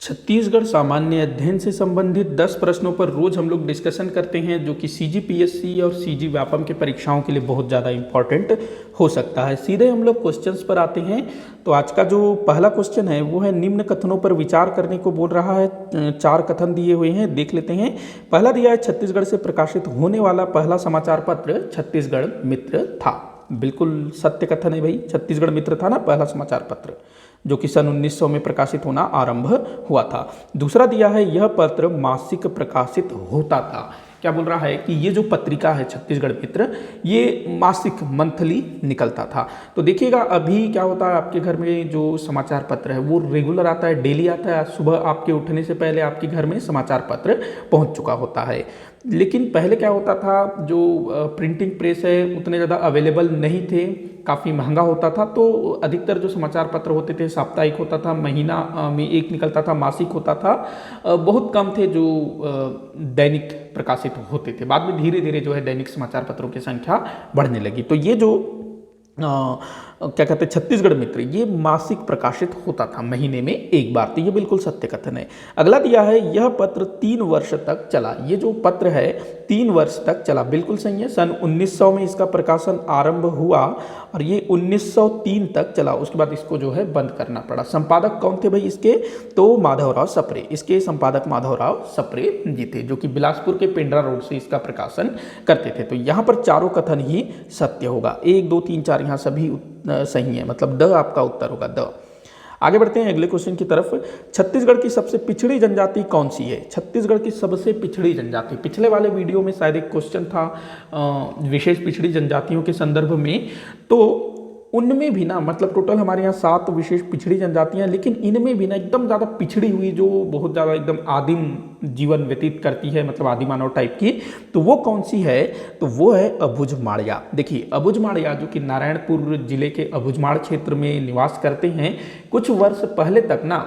छत्तीसगढ़ सामान्य अध्ययन से संबंधित 10 प्रश्नों पर रोज हम लोग डिस्कशन करते हैं, जो कि सीजीपीएससी और सीजी व्यापम के परीक्षाओं के लिए बहुत ज़्यादा इंपॉर्टेंट हो सकता है। सीधे हम लोग क्वेश्चंस पर आते हैं। तो आज का जो पहला क्वेश्चन है वो है, निम्न कथनों पर विचार करने को बोल रहा है। 4 कथन दिए हुए हैं, देख लेते हैं। पहला दिया है, छत्तीसगढ़ से प्रकाशित होने वाला पहला समाचार पत्र छत्तीसगढ़ मित्र था। बिल्कुल सत्य कथन है भाई, छत्तीसगढ़ मित्र था ना पहला समाचार पत्र, जो कि सन 1900 में प्रकाशित होना आरंभ हुआ था। दूसरा दिया है, यह पत्र मासिक प्रकाशित होता था। क्या बोल रहा है कि ये जो पत्रिका है छत्तीसगढ़ मित्र, ये मासिक मंथली निकलता था। तो देखिएगा अभी क्या होता है, आपके घर में जो समाचार पत्र है वो रेगुलर आता है, डेली आता है। सुबह आपके उठने से पहले आपके घर में समाचार पत्र पहुंच चुका होता है। लेकिन पहले क्या होता था, जो प्रिंटिंग प्रेस है उतने ज़्यादा अवेलेबल नहीं थे, काफ़ी महंगा होता था। तो अधिकतर जो समाचार पत्र होते थे साप्ताहिक होता था, महीना में एक निकलता था, मासिक होता था। बहुत कम थे जो दैनिक प्रकाशित होते थे। बाद में धीरे धीरे जो है दैनिक समाचार पत्रों की संख्या बढ़ने लगी। तो ये जो क्या कहते हैं छत्तीसगढ़ मित्र, ये मासिक प्रकाशित होता था महीने में एक बार। तो ये बिल्कुल सत्य कथन है। अगला दिया है, यह पत्र 3 वर्ष तक चला। ये जो पत्र है 3 वर्ष तक चला, बिल्कुल सही है। सन 1900 में इसका प्रकाशन आरंभ हुआ और ये 1903 तक चला। उसके बाद इसको जो है बंद करना पड़ा। संपादक कौन थे भाई इसके? तो माधवराव सप्रे। इसके संपादक माधवराव सप्रे जी थे, जो कि बिलासपुर के पेंड्रा रोड से इसका प्रकाशन करते थे। तो यहाँ पर चारों कथन ही सत्य होगा। 1, 2, 3, 4 यहाँ सभी सही है, मतलब द आपका उत्तर होगा, द। आगे बढ़ते हैं अगले क्वेश्चन की तरफ। छत्तीसगढ़ की सबसे पिछड़ी जनजाति कौन सी है? छत्तीसगढ़ की सबसे पिछड़ी जनजाति, पिछले वाले वीडियो में शायद एक क्वेश्चन था विशेष पिछड़ी जनजातियों के संदर्भ में। तो उनमें भी ना, मतलब टोटल हमारे यहाँ 7 विशेष पिछड़ी जनजातियाँ, लेकिन इनमें भी ना एकदम ज़्यादा पिछड़ी हुई, जो बहुत ज़्यादा एकदम आदिम जीवन व्यतीत करती है, मतलब आदि मानव टाइप की, तो वो कौन सी है? तो वो है अबुझमाड़िया। देखिए अबुझमाड़िया जो कि नारायणपुर जिले के अबुझमाड़ क्षेत्र में निवास करते हैं। कुछ वर्ष पहले तक ना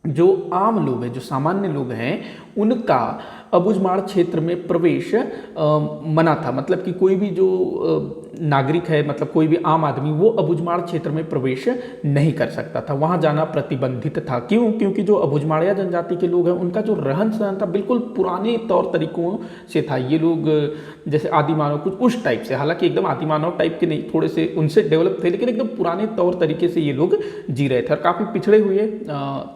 जो आम लोग हैं, जो सामान्य लोग हैं, उनका अबुझमाड़ क्षेत्र में प्रवेश मना था। मतलब कि कोई भी जो नागरिक है, मतलब कोई भी आम आदमी, वो अबुझमाड़ क्षेत्र में प्रवेश नहीं कर सकता था, वहाँ जाना प्रतिबंधित था। क्यों? क्योंकि जो अबुझमाड़िया जनजाति के लोग हैं उनका जो रहन सहन था बिल्कुल पुराने तौर तरीकों से था। ये लोग जैसे आदि मानव, कुछ उस टाइप से, हालांकि एकदम आदि मानव टाइप के नहीं, थोड़े से उनसे डेवलप थे, लेकिन एकदम पुराने तौर तरीके से ये लोग जी रहे थे और काफ़ी पिछड़े हुए।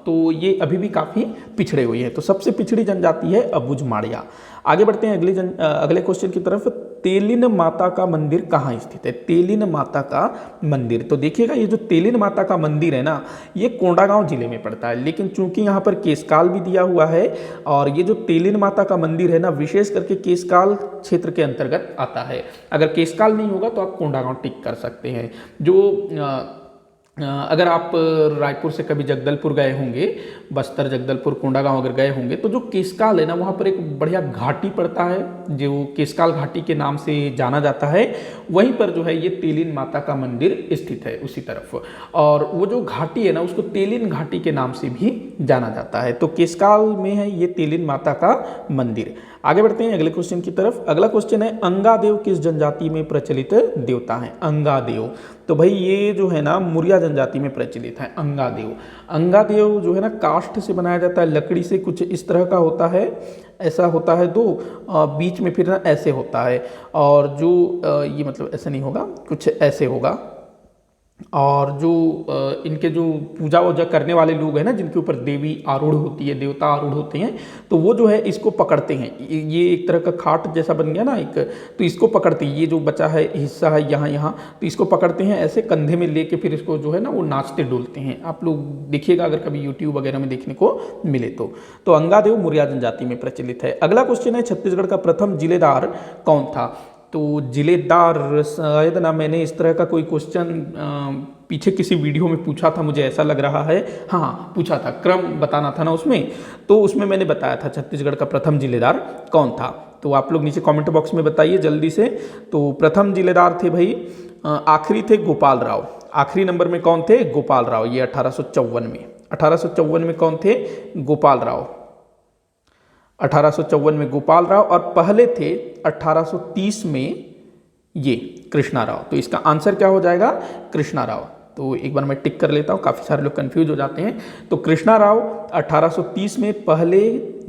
तो ये अभी भी काफ़ी पिछड़े हुए हैं। तो सबसे पिछड़ी जनजाति है अबुझमाड़िया। आगे बढ़ते हैं अगले क्वेश्चन की तरफ। तेलिन माता का मंदिर कहाँ स्थित है? तेलिन माता का मंदिर, तो देखिएगा ये जो तेलिन माता का मंदिर है ना, ये कोंडागांव जिले में पड़ता है। लेकिन चूंकि यहाँ पर केशकाल भी दिया हुआ है, और ये जो तेलिन माता का मंदिर है ना, विशेष करके केशकाल क्षेत्र के अंतर्गत आता है। अगर केशकाल नहीं होगा तो आप कोंडागांव टिक कर सकते हैं। जो अगर आप रायपुर से कभी जगदलपुर गए होंगे, बस्तर, जगदलपुर, कोंडागांव अगर गए होंगे, तो जो केशकाल है ना, वहाँ पर एक बढ़िया घाटी पड़ता है, जो केशकाल घाटी के नाम से जाना जाता है। वहीं पर जो है ये तेलिन माता का मंदिर स्थित है उसी तरफ। और वो जो घाटी है ना, उसको तेलिन घाटी के नाम से भी जाना जाता है। तो केशकाल में है ये तेलिन माता का मंदिर। आगे बढ़ते हैं अगले क्वेश्चन की तरफ। अगला क्वेश्चन है, अंगादेव किस जनजाति में प्रचलित देवता है? अंगादेव, तो भाई ये जो है ना मुरिया जनजाति में प्रचलित है अंगादेव। अंगादेव जो है ना काष्ठ से बनाया जाता है, लकड़ी से, कुछ इस तरह का होता है, ऐसा होता है दो, बीच में फिर ना ऐसे होता है, और जो ये मतलब ऐसे नहीं होगा, कुछ ऐसे होगा। और जो इनके जो पूजा वूजा करने वाले लोग हैं ना, जिनके ऊपर देवी आरूढ़ होती है, देवता आरूढ़ होते हैं, तो वो जो है इसको पकड़ते हैं। ये एक तरह का खाट जैसा बन गया ना एक, तो इसको पकड़ते हैं। ये जो बचा है हिस्सा है यहाँ, तो इसको पकड़ते हैं ऐसे कंधे में लेके, फिर इसको जो है ना वो नाचते डोलते हैं। आप लोग देखिएगा अगर कभी यूट्यूब वगैरह में देखने को मिले तो अंगादेव मुरिया जनजाति में प्रचलित है। अगला क्वेश्चन है, छत्तीसगढ़ का प्रथम जिलेदार कौन था? तो जिलेदार, शायद ना मैंने इस तरह का कोई क्वेश्चन पीछे किसी वीडियो में पूछा था, मुझे ऐसा लग रहा है। हाँ, पूछा था, क्रम बताना था ना उसमें, तो उसमें मैंने बताया था छत्तीसगढ़ का प्रथम जिलेदार कौन था। तो आप लोग नीचे कमेंट बॉक्स में बताइए जल्दी से। तो प्रथम जिलेदार थे भाई, आखिरी थे गोपाल राव। आखिरी नंबर में कौन थे? गोपाल राव। ये 1854 में, 1854 में कौन थे? गोपाल राव। 1854 में गोपाल राव, और पहले थे 1830 में ये कृष्णा राव। तो इसका आंसर क्या हो जाएगा? कृष्णा राव। तो एक बार मैं टिक कर लेता हूँ, काफ़ी सारे लोग कंफ्यूज हो जाते हैं। तो कृष्णा राव 1830 में पहले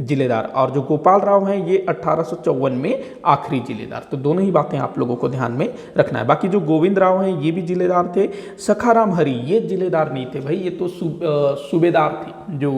जिलेदार, और जो गोपाल राव हैं ये 1854 में आखिरी जिलेदार। तो दोनों ही बातें आप लोगों को ध्यान में रखना है। बाकी जो गोविंद राव हैं ये भी जिलेदार थे। सखाराम हरि ये जिलेदार नहीं थे भाई, ये तो सूबेदार थे। जो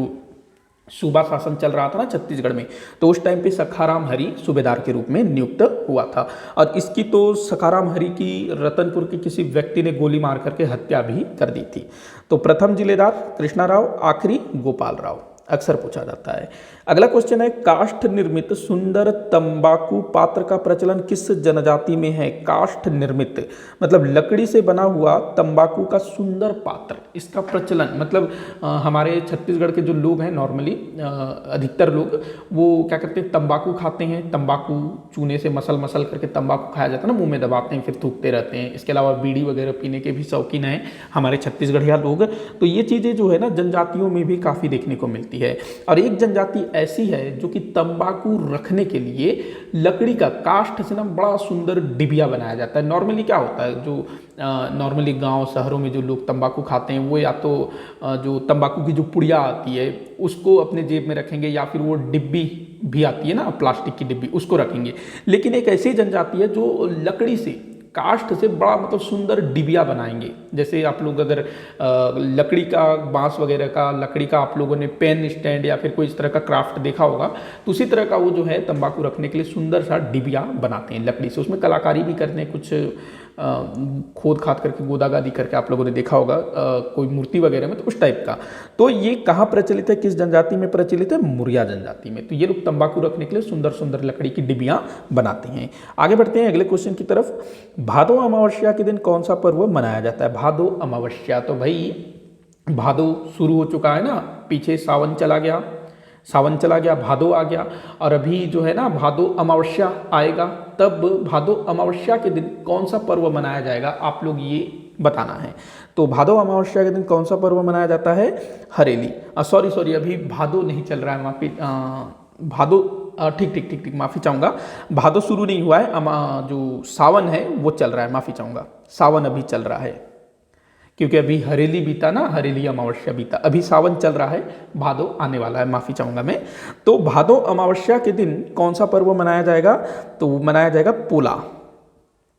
सूबा शासन चल रहा था ना छत्तीसगढ़ में, तो उस टाइम पे सखाराम हरि सूबेदार के रूप में नियुक्त हुआ था। और इसकी तो सखाराम हरि की रतनपुर के किसी व्यक्ति ने गोली मार करके हत्या भी कर दी थी। तो प्रथम जिलेदार कृष्णा राव, आखिरी गोपाल राव, अक्सर पूछा जाता है। अगला क्वेश्चन है, काष्ठ निर्मित सुंदर तंबाकू पात्र का प्रचलन किस जनजाति में है? काष्ठ निर्मित मतलब लकड़ी से बना हुआ तंबाकू का सुंदर पात्र, इसका प्रचलन मतलब हमारे छत्तीसगढ़ के जो लोग हैं नॉर्मली अधिकतर लोग वो क्या करते हैं, तंबाकू खाते हैं। तंबाकू चूने से मसल मसल करके तंबाकू खाया जाता है ना, मुंह में दबाते हैं फिर थूकते रहते हैं। इसके अलावा बीड़ी वगैरह पीने के भी शौकीन हैं हमारे छत्तीसगढ़िया लोग। तो ये चीज़ें जो है ना जनजातियों में भी काफ़ी देखने को मिलती है। और एक जनजाति ऐसी है जो कि तंबाकू रखने के लिए लकड़ी का काष्ठ से ना बड़ा सुंदर डिबिया बनाया जाता है। नॉर्मली क्या होता है, जो नॉर्मली गांव शहरों में जो लोग तंबाकू खाते हैं वो या तो जो तंबाकू की जो पुड़िया आती है उसको अपने जेब में रखेंगे, या फिर वो डिब्बी भी आती है ना प्लास्टिक की डिब्बी, उसको रखेंगे। लेकिन एक ऐसी जनजाति है जो लकड़ी से, काष्ठ से बड़ा मतलब सुंदर डिबिया बनाएंगे। जैसे आप लोग अगर लकड़ी का, बांस वगैरह का, लकड़ी का आप लोगों ने पेन स्टैंड या फिर कोई इस तरह का क्राफ्ट देखा होगा, तो उसी तरह का वो जो है तंबाकू रखने के लिए सुंदर सा डिबिया बनाते हैं लकड़ी से। उसमें कलाकारी भी करते हैं, कुछ खोद खाद करके, गोदागादी करके आप लोगों ने देखा होगा कोई मूर्ति वगैरह में, तो उस टाइप का। तो ये कहाँ प्रचलित है, किस जनजाति में प्रचलित है? मुरिया जनजाति में। तो ये लोग तंबाकू रखने के लिए सुंदर सुंदर लकड़ी की डिबियाँ बनाते हैं। आगे बढ़ते हैं अगले क्वेश्चन की तरफ। भादो अमावस्या के दिन कौन सा पर्व मनाया जाता है? भादो अमावस्या, तो भाई भादो शुरू हो चुका है ना, पीछे सावन चला गया, सावन चला गया, भादो आ गया, और अभी जो है ना भादो अमावस्या आएगा। तब भादो अमावस्या के दिन कौन सा पर्व मनाया जाएगा, आप लोग ये बताना है। तो भादो अमावस्या के दिन कौन सा पर्व मनाया जाता है? हरेली। सॉरी अभी भादो नहीं चल रहा है, माफी, भादो ठीक माफ़ी चाहूँगा, भादो शुरू नहीं हुआ है, जो सावन है वो चल रहा है, माफ़ी चाहूँगा, सावन अभी चल रहा है, क्योंकि अभी हरेली बीता ना, हरेली अमावस्या बीता, अभी सावन चल रहा है, भादो आने वाला है, माफ़ी चाहूँगा मैं। तो भादो अमावस्या के दिन कौन सा पर्व मनाया जाएगा? तो मनाया जाएगा पोला।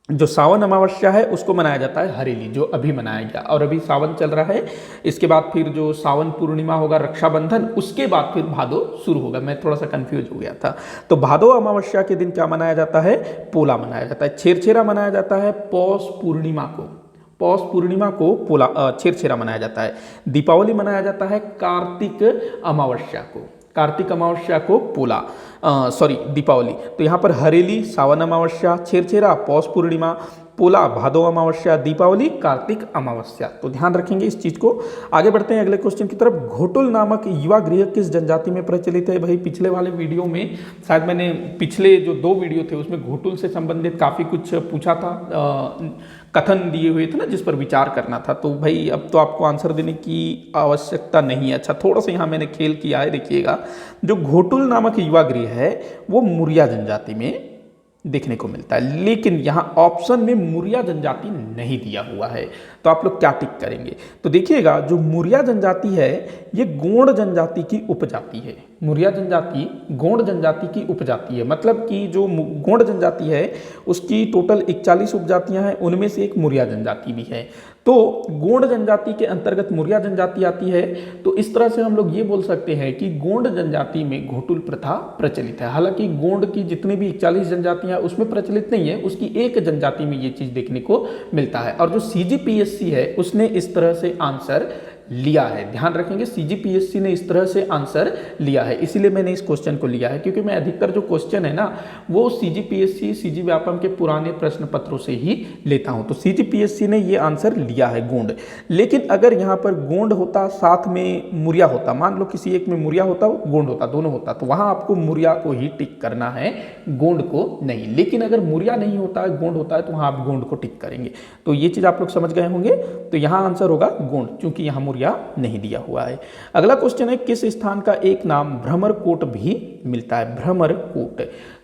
जो सावन अमावस्या है उसको मनाया जाता है हरेली, जो अभी मनाया गया, और अभी सावन चल रहा है। इसके बाद फिर जो सावन पूर्णिमा होगा, रक्षाबंधन, उसके बाद फिर भादो शुरू होगा। मैं थोड़ा सा कंफ्यूज हो गया था। तो भादो अमावस्या के दिन क्या मनाया जाता है? पोला मनाया जाता है। छेरछेरा मनाया जाता है पौष पूर्णिमा को, पौष पूर्णिमा को पोला छेरछेरा मनाया जाता है। दीपावली मनाया जाता है कार्तिक अमावस्या को, कार्तिक अमावस्या को पोला, दीपावली। तो यहाँ पर हरेली सावन अमावस्या, छेरछेरा पौष पूर्णिमा, पोला भादो अमावस्या, दीपावली कार्तिक अमावस्या। तो ध्यान रखेंगे इस चीज़ को। आगे बढ़ते हैं अगले क्वेश्चन की तरफ। घोटुल नामक युवा गृह किस जनजाति में प्रचलित है? भाई पिछले वाले वीडियो में शायद मैंने, पिछले जो 2 वीडियो थे उसमें घोटुल से संबंधित काफ़ी कुछ पूछा था, कथन दिए हुए थे ना, जिस पर विचार करना था। तो भाई अब तो आपको आंसर देने की आवश्यकता नहीं है। अच्छा, थोड़ा सा यहाँ मैंने खेल किया है, देखिएगा। जो घोटुल नामक युवा गृह है वो मुरिया जनजाति में देखने को मिलता है, लेकिन यहाँ ऑप्शन में मुरिया जनजाति नहीं दिया हुआ है। तो आप लोग क्या टिक करेंगे? तो देखिएगा, जो मुरिया जनजाति है ये गोंड जनजाति की उपजाति है। मुरिया जनजाति गोंड जनजाति की उपजाति है, मतलब कि जो गोंड जनजाति है उसकी टोटल 41 उपजातियां हैं, उनमें से एक मुरिया जनजाति भी है। तो गोंड जनजाति के अंतर्गत मुरिया जनजाति आती है। तो इस तरह से हम लोग ये बोल सकते हैं कि गोंड जनजाति में घोटुल प्रथा प्रचलित है। हालांकि गोंड की जितनी भी 41 जनजातियां उसमें प्रचलित नहीं है, उसकी एक जनजाति में ये चीज देखने को मिलता है। और जो CGPSC है उसने इस तरह से आंसर लिया है, ध्यान रखेंगे, CGPSC ने इस तरह से आंसर लिया है, इसीलिए मैंने इस क्वेश्चन को लिया है, क्योंकि मैं अधिकतर जो क्वेश्चन है ना वो CGPSC CG व्यापम के पुराने प्रश्न पत्रों से ही लेता हूं। तो CGPSC ने ये आंसर लिया है गोंड। लेकिन अगर यहाँ पर गोंड होता साथ में मुरिया होता, मान लो किसी एक में मुरिया होता गोंड होता, दोनों होता, तो वहां आपको मुरिया को ही टिक करना है, गोंड को नहीं। लेकिन अगर मुरिया नहीं होता है, गोंड होता है, तो वहां आप गोंड को टिक करेंगे। तो ये चीज आप लोग समझ गए होंगे। तो यहाँ आंसर होगा गोंड, क्योंकि यहाँ मुरिया नहीं दिया हुआ है। अगला क्वेश्चन है, किस स्थान का एक नाम भ्रमरकोट भी मिलता है? भ्रमरकोट,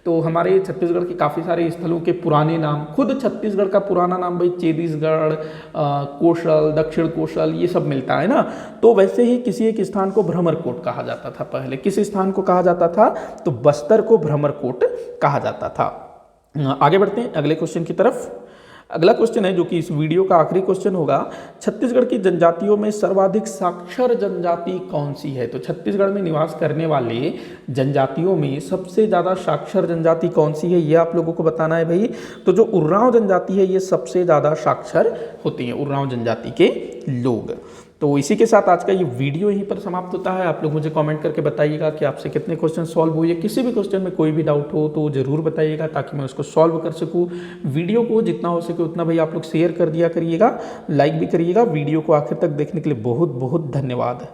तो हमारे छत्तीसगढ़ के काफ़ी सारे स्थलों के पुराने नाम, खुद छत्तीसगढ़ का पुराना नाम भाई चेदीसगढ़, कोशल, दक्षिण कोशल, ये सब मिलता है ना। तो वैसे ही किसी एक स्थान को भ्रमरकोट कहा जाता था पहले। किस स्थान को कहा जाता था? तो बस्तर को भ्रमरकोट कहा जाता था। आगे बढ़ते हैं अगले क्वेश्चन की तरफ। अगला क्वेश्चन है जो कि इस वीडियो का आखिरी क्वेश्चन होगा, छत्तीसगढ़ की जनजातियों में सर्वाधिक साक्षर जनजाति कौन सी है? तो छत्तीसगढ़ में निवास करने वाले जनजातियों में सबसे ज़्यादा साक्षर जनजाति कौन सी है, ये आप लोगों को बताना है भाई। तो जो उर्रांव जनजाति है ये सबसे ज़्यादा साक्षर होती है, उर्रांव जनजाति के लोग। तो इसी के साथ आज का ये वीडियो यहीं पर समाप्त होता है। आप लोग मुझे कमेंट करके बताइएगा कि आपसे कितने क्वेश्चन सॉल्व हुए। किसी भी क्वेश्चन में कोई भी डाउट हो तो ज़रूर बताइएगा ताकि मैं उसको सॉल्व कर सकूँ। वीडियो को जितना हो सके उतना भाई आप लोग शेयर कर दिया करिएगा, लाइक भी करिएगा। वीडियो को आखिर तक देखने के लिए बहुत बहुत धन्यवाद।